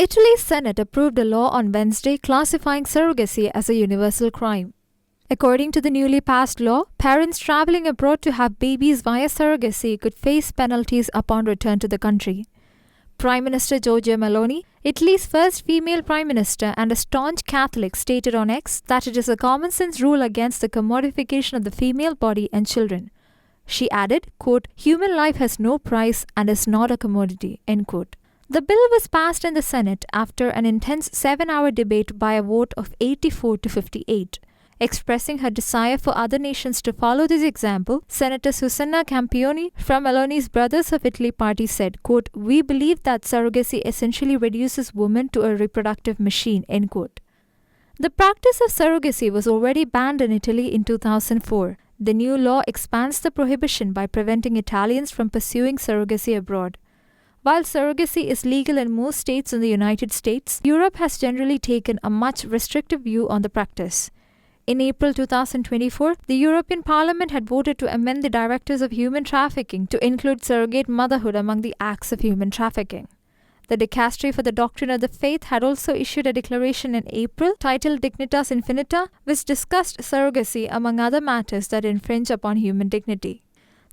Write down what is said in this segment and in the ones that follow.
Italy's Senate approved a law on Wednesday classifying surrogacy as a universal crime. According to the newly passed law, parents traveling abroad to have babies via surrogacy could face penalties upon return to the country. Prime Minister Meloni, Italy's first female prime minister and a staunch Catholic, stated on X that it is a common-sense rule against the commodification of the female body and children. She added, quote, "Human life has no price and is not a commodity," end quote. The bill was passed in the Senate after an intense 7-hour debate by a vote of 84 to 58. Expressing her desire for other nations to follow this example, Senator Susanna Campione from Meloni's Brothers of Italy party said, quote, "We believe that surrogacy essentially reduces women to a reproductive machine," end quote. The practice of surrogacy was already banned in Italy in 2004. The new law expands the prohibition by preventing Italians from pursuing surrogacy abroad. While surrogacy is legal in most states in the United States, Europe has generally taken a much restrictive view on the practice. In April 2024, the European Parliament had voted to amend the Directive of Human Trafficking to include surrogate motherhood among the acts of human trafficking. The Dicastery for the Doctrine of the Faith had also issued a declaration in April titled Dignitas Infinita, which discussed surrogacy among other matters that infringe upon human dignity.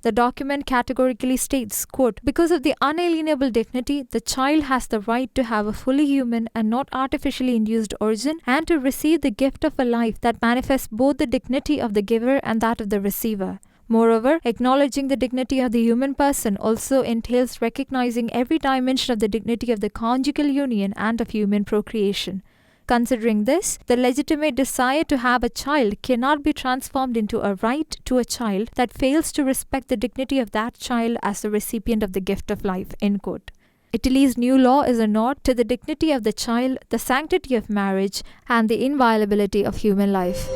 The document categorically states, quote, "Because of the unalienable dignity, the child has the right to have a fully human and not artificially induced origin and to receive the gift of a life that manifests both the dignity of the giver and that of the receiver. Moreover, acknowledging the dignity of the human person also entails recognizing every dimension of the dignity of the conjugal union and of human procreation. Considering this, the legitimate desire to have a child cannot be transformed into a right to a child that fails to respect the dignity of that child as the recipient of the gift of life," end quote. Italy's new law is a nod to the dignity of the child, the sanctity of marriage, and the inviolability of human life.